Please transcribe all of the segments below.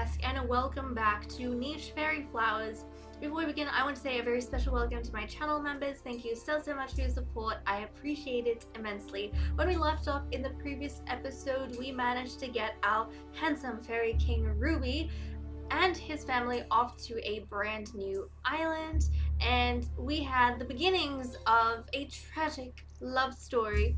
desk, and welcome back to Niche Faerie Flowers. Before we begin, I want to say a very special welcome to my channel members. Thank you so much for your support. I appreciate it immensely. When we left off in the previous episode, we managed to get our handsome Faerie King Ruby and his family off to a brand new island, and we had the beginnings of a tragic love story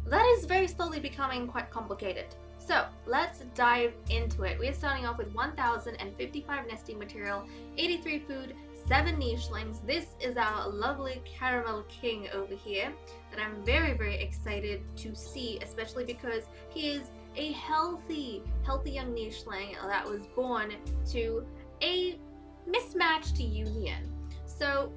that is very slowly becoming quite complicated. So let's dive into it. We are starting off with 1,055 nesting material, 83 food, 7 nichelings. This is our lovely Caramel King over here that I'm very excited to see, especially because he is a healthy young nicheling that was born to a mismatched union. So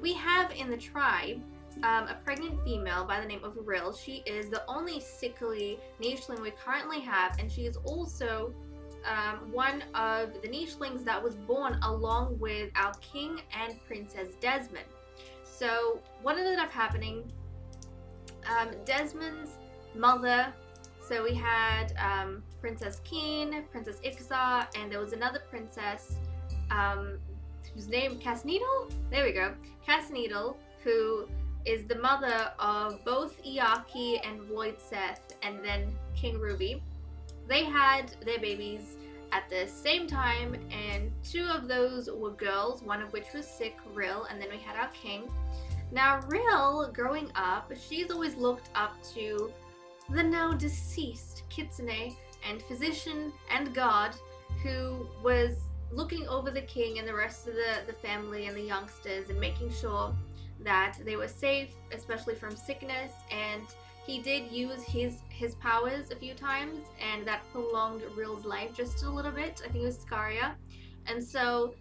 we have in the tribe a pregnant female by the name of Rill. She is the only sickly nicheling we currently have, and she is also one of the nichelings that was born along with our king and Princess Desmond. So what ended up happening, Desmond's mother, so we had Princess Keen, Princess Ixar, and there was another princess whose name, Casneedle? There we go. Casneedle, who is the mother of both Iaki and Voidseth, and then King Ruby. They had their babies at the same time, and 2 of those were girls, one of which was sick, Rill, and then we had our king. Now Rill, growing up, she's always looked up to the now deceased Kitsune and physician and god, who was looking over the king and the rest of the family and the youngsters and making sure that they were safe, especially from sickness. And he did use his powers a few times, and that prolonged Rill's life just a little bit. I think it was Scaria. And so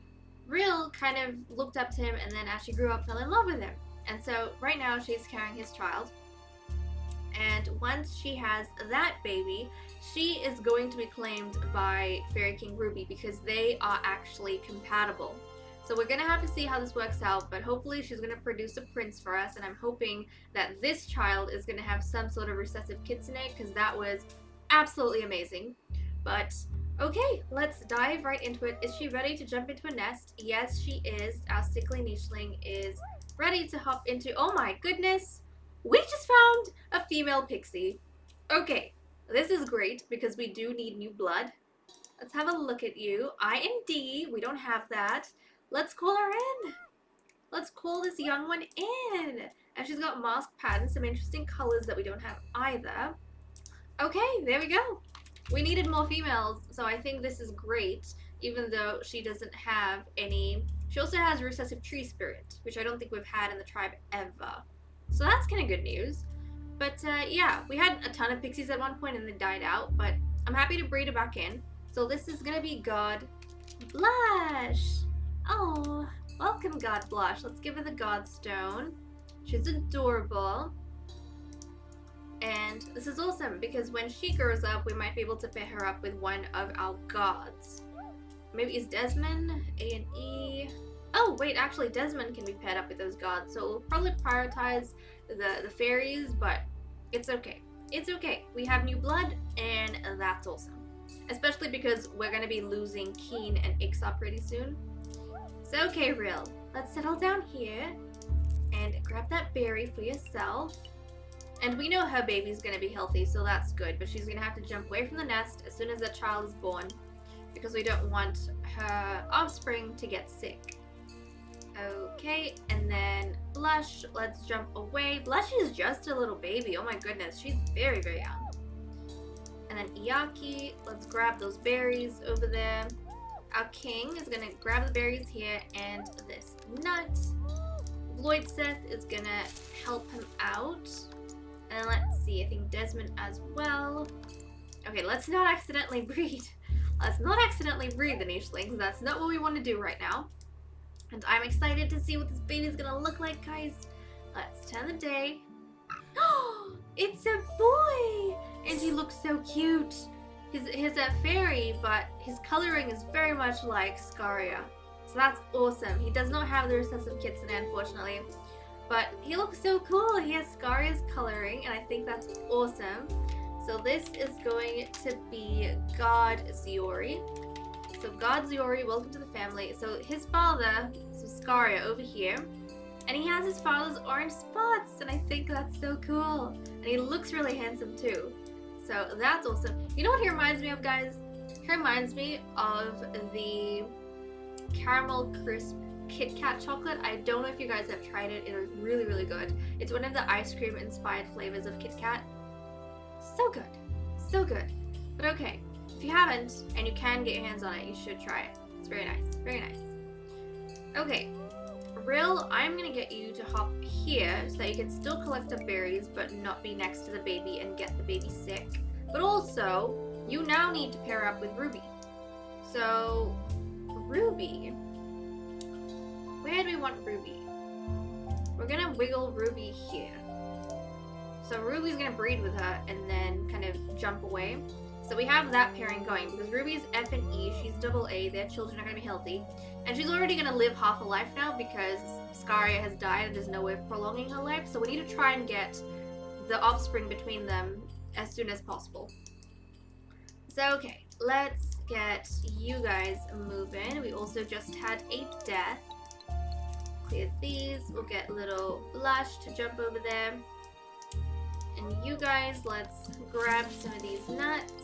Rill kind of looked up to him, and then as she grew up fell in love with him. And so right now she's carrying his child, and once she has that baby, she is going to be claimed by Faerie King Ruby because they are actually compatible. So we're going to have to see how this works out, but hopefully she's going to produce a prince for us, and I'm hoping that this child is going to have some sort of recessive kitsune, because that was absolutely amazing. But okay, let's dive right into it. Is she ready to jump into a nest? Yes, she is. Our sickly nicheling is ready to hop into... Oh my goodness! We just found a female pixie. Okay, this is great because we do need new blood. Let's have a look at you. I and D, we don't have that. Let's call her in. Let's call this young one in. And she's got mask patterns, some interesting colors that we don't have either. Okay, there we go. We needed more females, so I think this is great, even though she doesn't have any... She also has recessive tree spirit, which I don't think we've had in the tribe ever. So that's kind of good news. But yeah, we had a ton of pixies at one point and they died out, but I'm happy to breed her back in. So this is going to be God Blush. Oh, welcome God Blush. Let's give her the God Stone. She's adorable. And this is awesome because when she grows up, we might be able to pair her up with one of our gods. Maybe it's Desmond, A and E. Oh, wait, actually Desmond can be paired up with those gods. So we'll probably prioritize the fairies, but it's okay. It's okay. We have new blood, and that's awesome. Especially because we're going to be losing Keen and Ixar pretty soon. So, okay, Rill, let's settle down here and grab that berry for yourself. And we know her baby's going to be healthy, so that's good. But she's going to have to jump away from the nest as soon as that child is born, because we don't want her offspring to get sick. Okay, and then Blush, let's jump away. Blush is just a little baby. Oh my goodness, she's very young. And then Iaki, let's grab those berries over there. Our king is going to grab the berries here and this nut. Voidseth is going to help him out. And let's see, I think Desmond as well. Okay, let's not accidentally breed. Let's not accidentally breed the nichelings. That's not what we want to do right now. And I'm excited to see what this baby's going to look like, guys. Let's turn the day. Oh, it's a boy! And he looks so cute. He's a fairy, but his coloring is very much like Scaria. So that's awesome. He does not have the recessive kitsune, unfortunately. But he looks so cool. He has Scaria's coloring, and I think that's awesome. So this is going to be God Ziori. So God Ziori, welcome to the family. So his father, so Scaria over here, and he has his father's orange spots, and I think that's so cool. And he looks really handsome too. So that's awesome. You know what he reminds me of, guys? He reminds me of the caramel crisp Kit Kat chocolate. I don't know if you guys have tried it. It is really, really good. It's one of the ice cream inspired flavors of Kit Kat. So good. So good. But okay, if you haven't and you can get your hands on it, you should try it. It's very nice. Very nice. Okay. Rill, I'm gonna get you to hop here so that you can still collect the berries but not be next to the baby and get the baby sick. But also, you now need to pair up with Ruby. So, Ruby. Where do we want Ruby? We're gonna wiggle Ruby here. So Ruby's gonna breed with her and then kind of jump away. So we have that pairing going because Ruby's F and E, she's double A, their children are gonna be healthy. And she's already gonna live half a life now because Scaria has died and there's no way of prolonging her life. So we need to try and get the offspring between them as soon as possible. So okay, let's get you guys moving. We also just had a death. Clear these. We'll get little Blush to jump over there. And you guys, let's grab some of these nuts.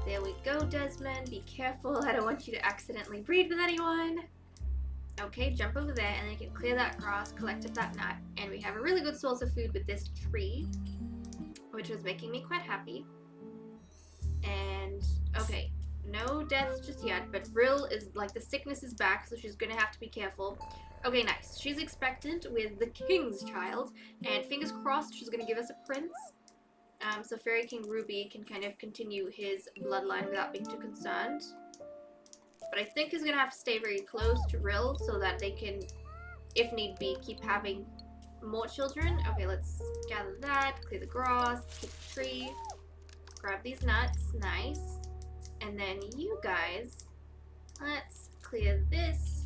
There we go, Desmond. Be careful. I don't want you to accidentally breed with anyone. Okay, jump over there and then you can clear that grass, collect up that nut. And we have a really good source of food with this tree, which was making me quite happy. And, okay, no deaths just yet, but Rill is, like, the sickness is back, so she's gonna have to be careful. Okay, nice. She's expectant with the king's child, and fingers crossed she's gonna give us a prince. So Faerie King Ruby can kind of continue his bloodline without being too concerned. But I think he's gonna have to stay very close to Rill so that they can, if need be, keep having more children. Okay, let's gather that, clear the grass, keep the tree, grab these nuts, nice. And then you guys, let's clear this.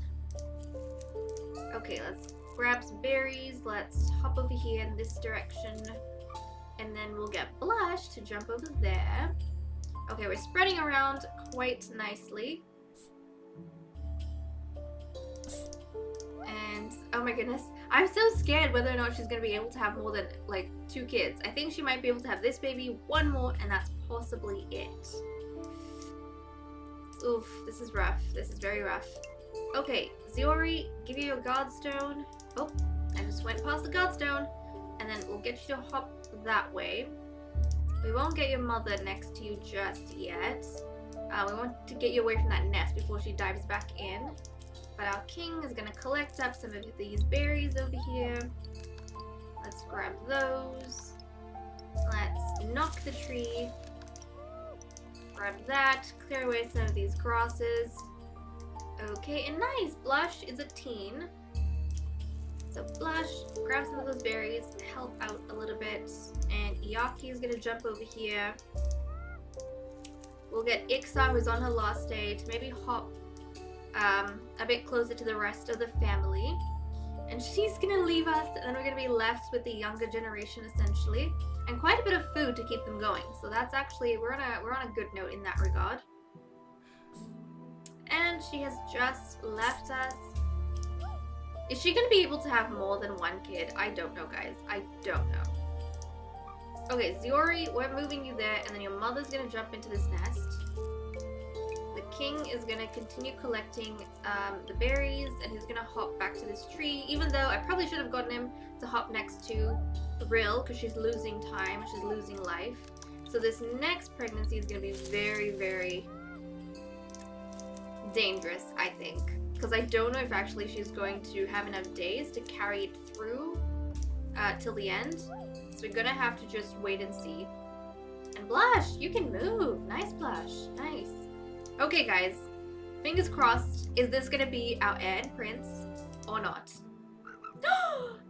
Okay, let's grab some berries, let's hop over here in this direction. And then we'll get Blush to jump over there. Okay, we're spreading around quite nicely. And, oh my goodness, I'm so scared whether or not she's going to be able to have more than, like, 2 kids. I think she might be able to have this baby, 1 more, and that's possibly it. Oof, this is rough. This is very rough. Okay, Ziori, give you a Godstone. Oh, I just went past the Godstone. And then we'll get you to hop that way. We won't get your mother next to you just yet. We want to get you away from that nest before she dives back in. But our king is going to collect up some of these berries over here. Let's grab those. Let's knock the tree. Grab that. Clear away some of these grasses. Okay, and nice. Blush is a teen. So Blush, grab some of those berries, help out a little bit. And Iaki is going to jump over here. We'll get Ixa, who's on her last day, to maybe hop a bit closer to the rest of the family. And she's going to leave us, and then we're going to be left with the younger generation, essentially. And quite a bit of food to keep them going. So that's actually, we're on a good note in that regard. And she has just left us. Is she going to be able to have more than 1 kid? I don't know, guys. I don't know. Okay, Ziori, we're moving you there, and then your mother's going to jump into this nest. The king is going to continue collecting the berries, and he's going to hop back to this tree, even though I probably should have gotten him to hop next to Rill, because she's losing time, she's losing life. So this next pregnancy is going to be very, very dangerous, I think. Because I don't know if actually she's going to have enough days to carry it through till the end. So we're going to have to just wait and see. And Blush, you can move. Nice, Blush. Nice. Okay, guys. Fingers crossed. Is this going to be our heir and prince or not?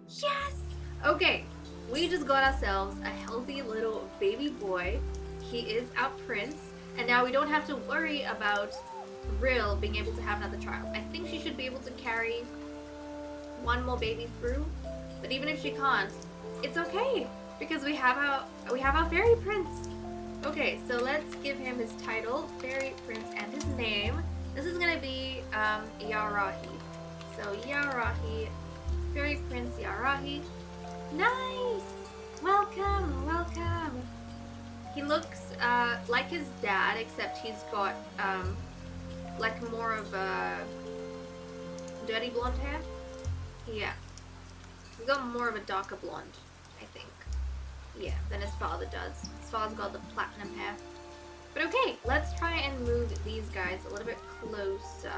Yes! Okay. We just got ourselves a healthy little baby boy. He is our prince. And now we don't have to worry about Rill being able to have another child. I think she should be able to carry 1 more baby through, but even if she can't, it's okay because we have our fairy prince. Okay, so let's give him his title, Fairy Prince, and his name. This is gonna be Yarahi. So Yarahi, Fairy Prince Yarahi. Nice! Welcome, welcome. He looks like his dad, except he's got like more of a dirty blonde hair. Yeah. He's got more of a darker blonde, I think. Yeah, than his father does. His father's got the platinum hair. But okay, let's try and move these guys a little bit closer.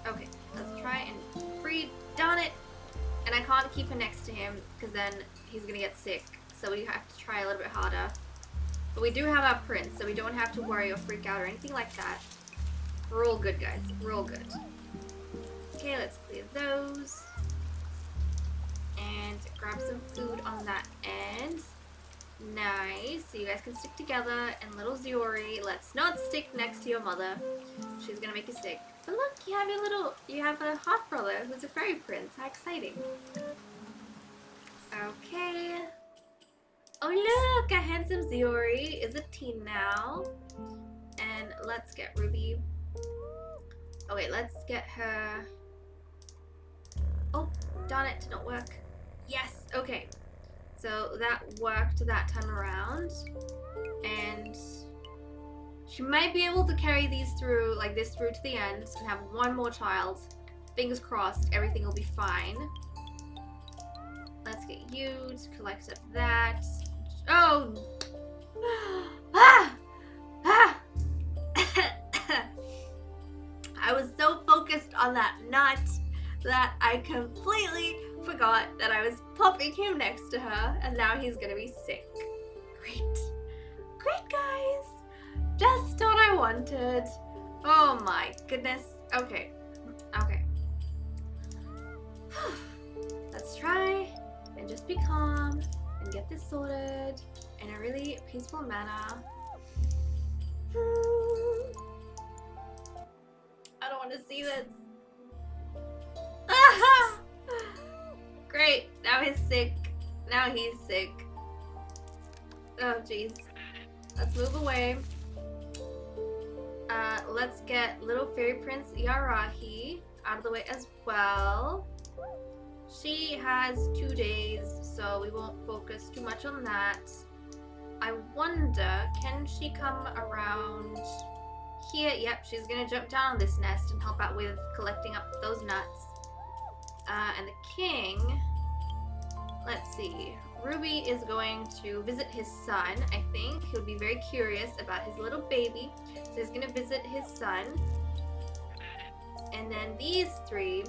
Okay, let's try and breed. Darn it! And I can't keep her next to him because then he's gonna get sick. So we have to try a little bit harder. But we do have our prince, so we don't have to worry or freak out or anything like that. We're all good, guys. We're all good. Okay, let's clear those. And grab some food on that end. Nice. So you guys can stick together. And little Ziori, let's not stick next to your mother. She's gonna make you sick. But look, you have a half brother who's a fairy prince. How exciting. Okay. Oh look, a handsome Ziori is a teen now. And let's get Ruby. Okay, let's get her. Oh, darn it, didn't work. Yes, okay. So that worked that time around. And she might be able to carry these through, like this through to the end and have one more child. Fingers crossed, everything will be fine. Let's get you to collect up that. Oh! Ah! Ah! I was so focused on that nut that I completely forgot that I was popping him next to her, and now he's gonna be sick. Great. Great, guys. Just what I wanted. Oh my goodness. Okay. Okay. Let's try and just be calm and get this sorted in a really peaceful manner. I don't want to see this. Great. Now he's sick. Now he's sick. Oh, jeez. Let's move away. Let's get little fairy prince Yarahi out of the way as well. She has 2 days, so we won't focus too much on that. I wonder, can she come around here? Yep, she's gonna jump down on this nest and help out with collecting up those nuts. And the king, let's see, Ruby is going to visit his son, I think. He would be very curious about his little baby, so he's gonna visit his son. And then these three,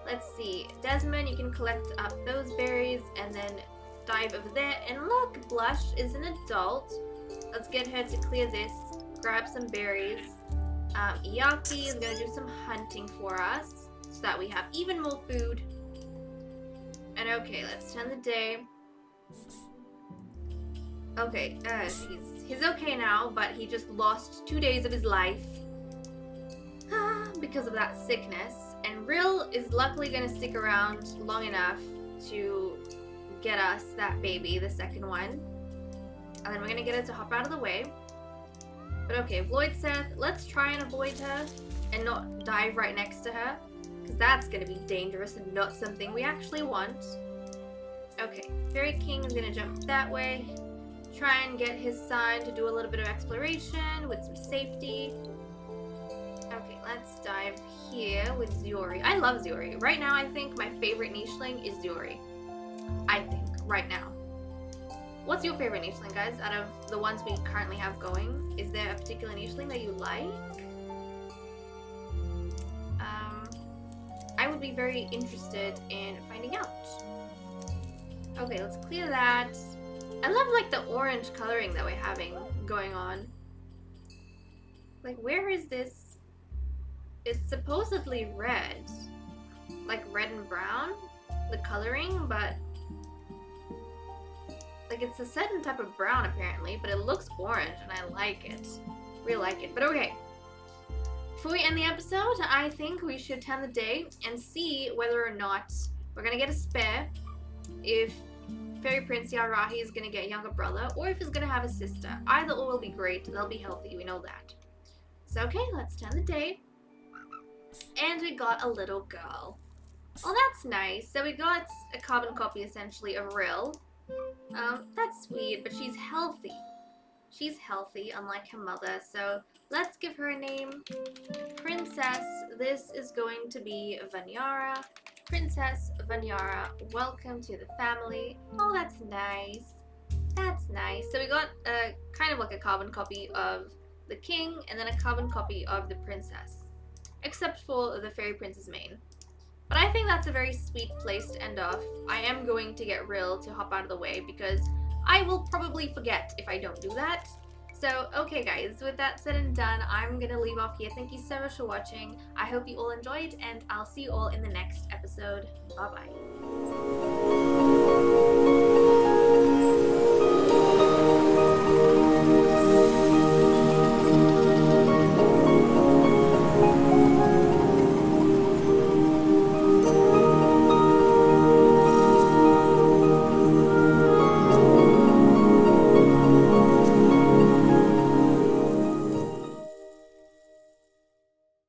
let's see, Desmond, you can collect up those berries and then dive over there. And look, Blush is an adult. Let's get her to clear this, grab some berries. Yaki is gonna do some hunting for us so that we have even more food. And okay, let's turn the day. Okay, he's okay now, but he just lost 2 days of his life because of that sickness. And Rill is luckily gonna stick around long enough to get us that baby, the second one. And then we're gonna get her to hop out of the way. But okay, Voidseth, let's try and avoid her and not dive right next to her, because that's gonna be dangerous and not something we actually want. Okay, Faerie King is gonna jump that way, try and get his son to do a little bit of exploration with some safety. Okay, let's dive here with Ziori. I love Ziori. Right now, I think my favorite nicheling is Ziori. I think, right now. What's your favorite nicheling, guys, out of the ones we currently have going? Is there a particular nicheling that you like? I would be very interested in finding out. Okay, let's clear that. I love, like, the orange coloring that we're having going on. Like, where is this? It's supposedly red. Like, red and brown, the coloring, but like, it's a certain type of brown, apparently, but it looks orange, and I like it. Really like it. But okay. Before we end the episode, I think we should turn the day and see whether or not we're going to get a spare. If Fairy Prince Yarahi is gonna get a younger brother, or if he's gonna have a sister. Either or will be great. They'll be healthy, we know that. So okay, let's turn the day. And we got a little girl. Oh, that's nice. So we got a carbon copy, essentially, of Rill. That's sweet, but she's healthy. She's healthy, unlike her mother, so let's give her a name. Princess, this is going to be Vanyara. Princess Vanyara, welcome to the family. Oh, that's nice. That's nice. So we got a kind of like a carbon copy of the king, and then a carbon copy of the princess. Except for the fairy prince's mane. But I think that's a very sweet place to end off. I am going to get Rill to hop out of the way because I will probably forget if I don't do that. So, okay guys, with that said and done, I'm going to leave off here. Thank you so much for watching. I hope you all enjoyed, and I'll see you all in the next episode. Bye-bye.